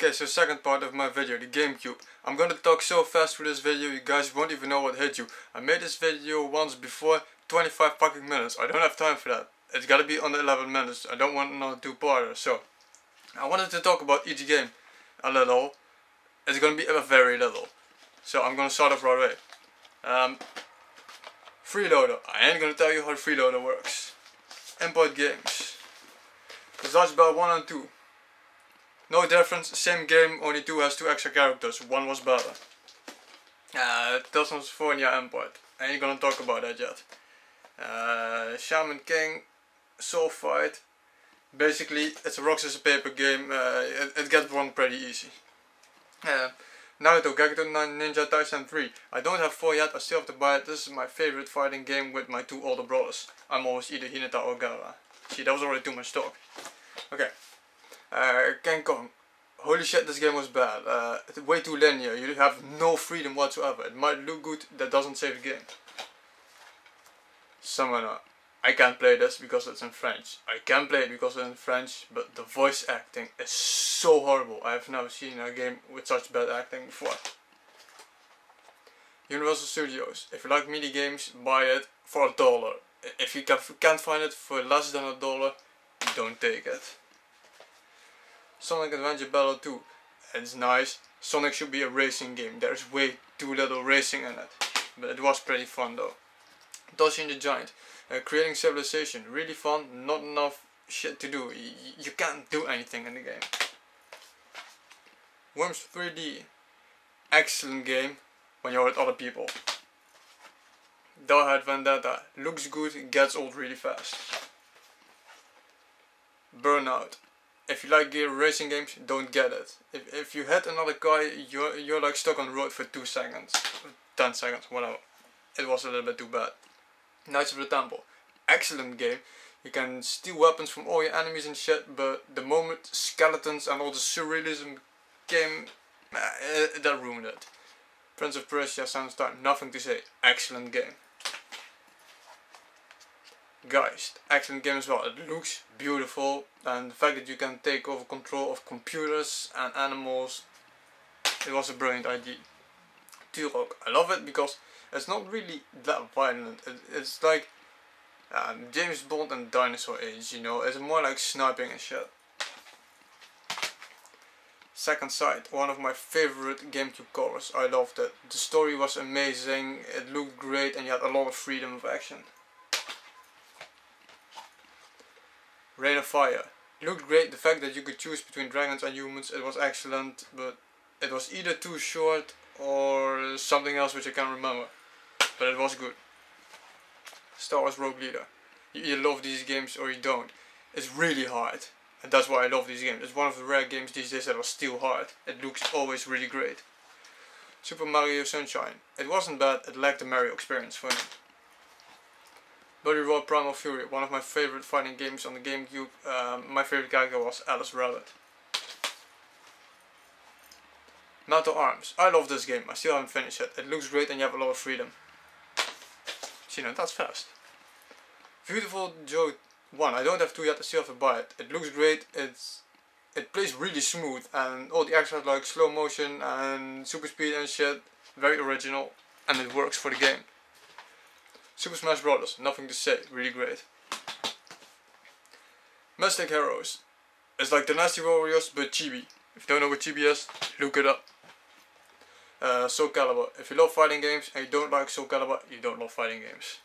Okay, so second part of my video, the Gamecube. I'm gonna talk so fast through this video, you guys won't even know what hit you. I made this video once before, 25 fucking minutes. I don't have time for that. It's gotta be under 11 minutes. I don't want another two-parter. So, I wanted to talk about each game a little. It's gonna be a very little. So I'm gonna start off right away. Freeloader. I ain't gonna tell you how the freeloader works. Import games. Besides about 1 and 2. No difference, same game, only 2 has 2 extra characters, 1 was better. California import, I ain't gonna talk about that yet. Shaman King, Soul Fight, basically it's a rock scissors paper game, it gets won pretty easy. Naruto Ninja Taisen 3, I don't have 4 yet, I still have to buy it. This is my favorite fighting game with my 2 older brothers. I'm always either Hinata or Gaara. See, that was already too much talk. Okay. King Kong. Holy shit, this game was bad. It's way too linear. You have no freedom whatsoever. It might look good, that doesn't save the game. Summoner. I can't play this because it's in French. I can play it because it's in French, but the voice acting is so horrible. I have never seen a game with such bad acting before. Universal Studios. If you like mini games, buy it for $1. If you can't find it for less than $1, don't take it. Sonic Adventure Battle 2. It's nice. Sonic should be a racing game. There's way too little racing in it. But it was pretty fun though. Toshi the Giant. Creating civilization. Really fun. Not enough shit to do. You can't do anything in the game. Worms 3D. Excellent game when you're with other people. Die Hard Vendetta. Looks good, gets old really fast. Burnout. If you like racing games, don't get it. If you hit another car, you're like stuck on the road for 2 seconds, 10 seconds, whatever. It was a little bit too bad. Knights of the Temple, excellent game. You can steal weapons from all your enemies and shit, but the moment skeletons and all the surrealism came, that ruined it. Prince of Persia, Sandstorm, nothing to say. Excellent game. Geist, excellent game as well. It looks beautiful, and the fact that you can take over control of computers and animals, it was a brilliant idea. Turok, I love it because it's not really that violent. It's like James Bond and Dinosaur Age, you know. It's more like sniping and shit. Second Sight, one of my favorite GameCube covers. I loved it. The story was amazing, it looked great, and you had a lot of freedom of action. Rain of Fire. It looked great, the fact that you could choose between dragons and humans, it was excellent, but it was either too short or something else which I can't remember. But it was good. Star Wars Rogue Leader. You either love these games or you don't. It's really hard, and that's why I love these games. It's one of the rare games these days that are still hard. It looks always really great. Super Mario Sunshine. It wasn't bad, it lacked the Mario experience for me. Bloody Roar Primal Fury, one of my favorite fighting games on the GameCube. My favorite character was Alice Rabbit. Metal Arms, I love this game, I still haven't finished it. It looks great and you have a lot of freedom. See, now that's fast. Beautiful Joe 1, I don't have 2 yet, I still have to buy it. It looks great, it plays really smooth, and all the extras like slow motion and super speed and shit, very original, and it works for the game. Super Smash Bros. Nothing to say, really great. Mystic Heroes. It's like the Nasty Warriors but chibi. If you don't know what chibi is, look it up. Soul Calibur. If you love fighting games and you don't like Soul Calibur, you don't love fighting games.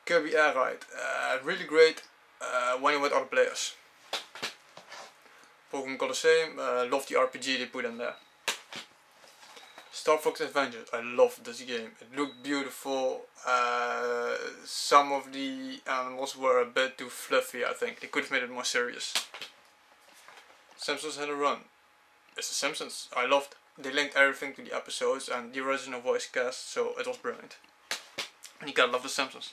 Kirby Air Ride. Really great when you're with other players. Pokemon Colosseum. Love the RPG they put in there. Star Fox Adventures, I love this game. It looked beautiful. Some of the animals were a bit too fluffy, I think. They could have made it more serious. Simpsons Hit and Run. It's the Simpsons. I loved. They linked everything to the episodes and the original voice cast, so it was brilliant. And you gotta love the Simpsons.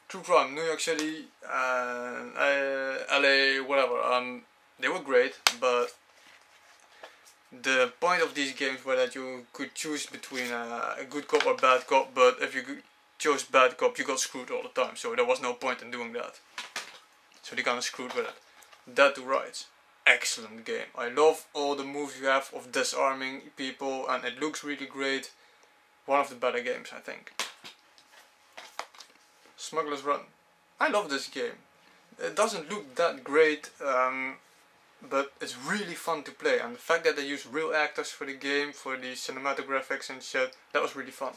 True Crime, New York City, LA, whatever. They were great, but the point of these games was that you could choose between a good cop or bad cop, but if you chose bad cop, you got screwed all the time, so there was no point in doing that. So they kinda screwed with it. Dead to Rights. excellent game. I love all the moves you have of disarming people, and it looks really great. One of the better games, I think. Smuggler's Run. I love this game. It doesn't look that great, but it's really fun to play, and the fact that they use real actors for the game, for the cinematographics and shit, that was really fun.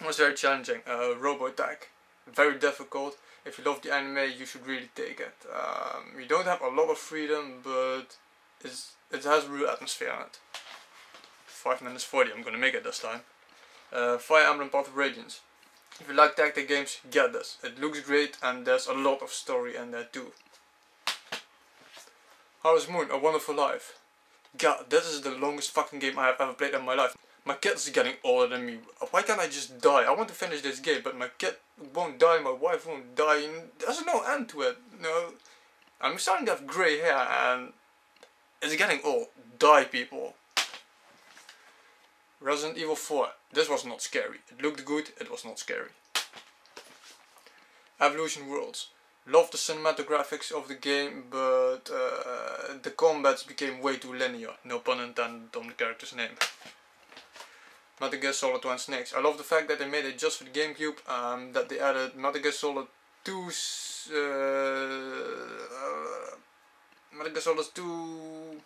It was very challenging. Robo Attack. Very difficult. If you love the anime, you should really take it. You don't have a lot of freedom, but it has real atmosphere in it. 5 minutes 40, I'm gonna make it this time. Fire Emblem Path of Radiance. If you like tactic games, get this. It looks great and there's a lot of story in there too. Harvest Moon, A Wonderful Life. God, this is the longest fucking game I have ever played in my life. My kid is getting older than me. Why can't I just die? I want to finish this game, but my kid won't die, my wife won't die, and there's no end to it. No, I'm starting to have grey hair and it's getting old. Die, people. Resident Evil 4. This was not scary. It looked good, it was not scary. Evolution Worlds. Love the cinematographics of the game, but the combats became way too linear. No pun intended on the character's name. Metal Gear Solid 1 Snakes. I love the fact that they made it just for the Gamecube, that they added Metal Gear Solid 2's Metal Gear Solid 2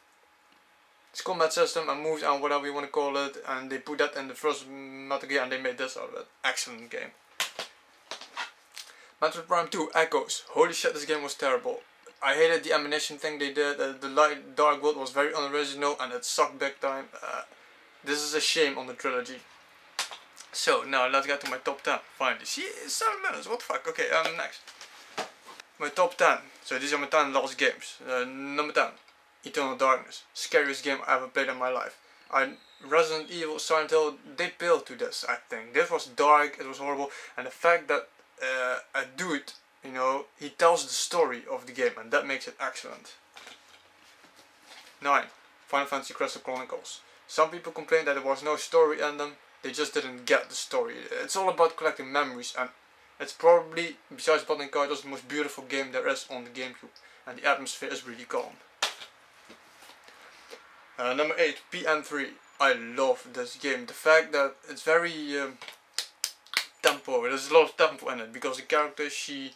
combat system and moves and whatever you want to call it, and they put that in the first Metal Gear and they made this out of it. Excellent game. Metroid Prime 2 Echoes. Holy shit, this game was terrible. I hated the ammunition thing they did. The light dark world was very unoriginal and it sucked big time. This is a shame on the trilogy. So now let's get to my top 10. Finally, see, 7 minutes. What the fuck? Okay, next. My top 10. So these are my 10 last games. Number 10, Eternal Darkness. Scariest game I ever played in my life. Resident Evil, Silent Hill, they paled to this. I think this was dark. It was horrible, and the fact that a dude, you know, he tells the story of the game, and that makes it excellent. 9. Final Fantasy Crystal Chronicles. Some people complain that there was no story in them, they just didn't get the story. It's all about collecting memories, and it's probably, besides Button Kaitos, the most beautiful game there is on the Gamecube, and the atmosphere is really calm. Number 8, PN3. I love this game. The fact that it's very tempo, there's a lot of tempo in it, because the character, it's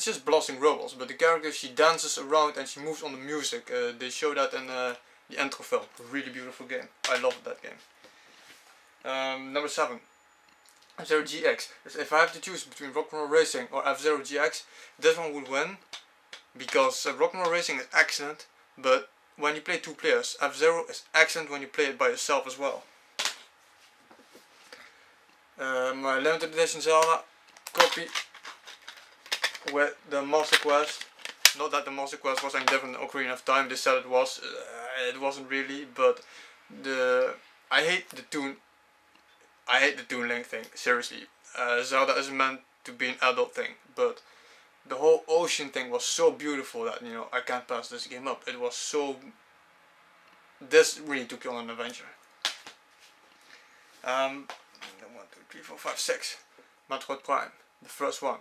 just blasting robots, but the character, she dances around and she moves on the music. They show that in the intro film. Really beautiful game. I love that game. Number 7, F-Zero GX. If I have to choose between Rock'n'Roll Racing or F-Zero GX, this one would win, because Rock'n'Roll Racing is excellent, but when you play 2 players, F-Zero is excellent when you play it by yourself as well. My limited edition Zelda copy with the Master Quest. Not that the Master Quest was any different than Ocarina of Time. They said it was. It wasn't really, but I hate the Toon Link thing. Seriously, Zelda is meant to be an adult thing, but the whole ocean thing was so beautiful that, you know, I can't pass this game up. It was so. This really took you on an adventure. 1, 2, 3, 4, 5, 6. Metroid Prime, the first one.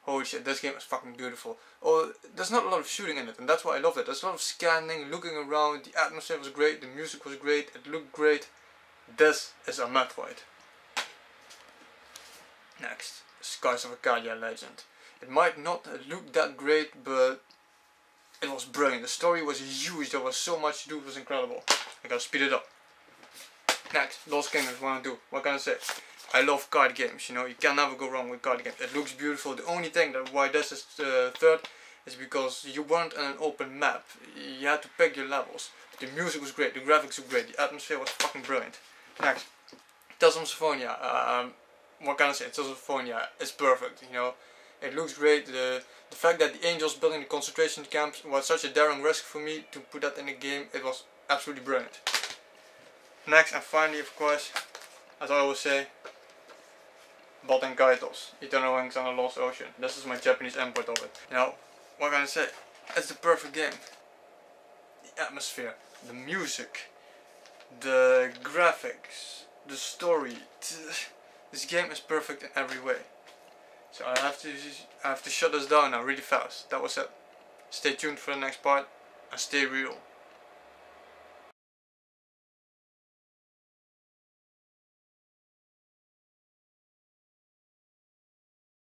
Holy shit, this game is fucking beautiful. Oh, there's not a lot of shooting in it, and that's why I love it. There's a lot of scanning, looking around, the atmosphere was great, the music was great, it looked great. This is a Metroid. Next, Skies of Arcadia Legend. It might not look that great, but it was brilliant. The story was huge, there was so much to do, it was incredible. I gotta speed it up. Next, Lost Kingdoms 1 and 2. What can I say? I love card games, you know, you can never go wrong with card games. It looks beautiful. The only thing that why this is third is because you weren't in an open map. You had to pick your levels. The music was great, the graphics were great, the atmosphere was fucking brilliant. Next, Tales of Symphonia. What can I say? Tales of Symphonia is perfect, you know. It looks great. The fact that the angels building the concentration camps was such a daring risk for me to put that in the game. It was absolutely brilliant. Next and finally, of course, as I always say, Button Kaitos, Eternal Wings on the Lost Ocean. This is my Japanese import of it. Now, what can I say? It's the perfect game. The atmosphere, the music, the graphics, the story. This game is perfect in every way. So I have to shut this down now really fast. That was it. Stay tuned for the next part and stay real.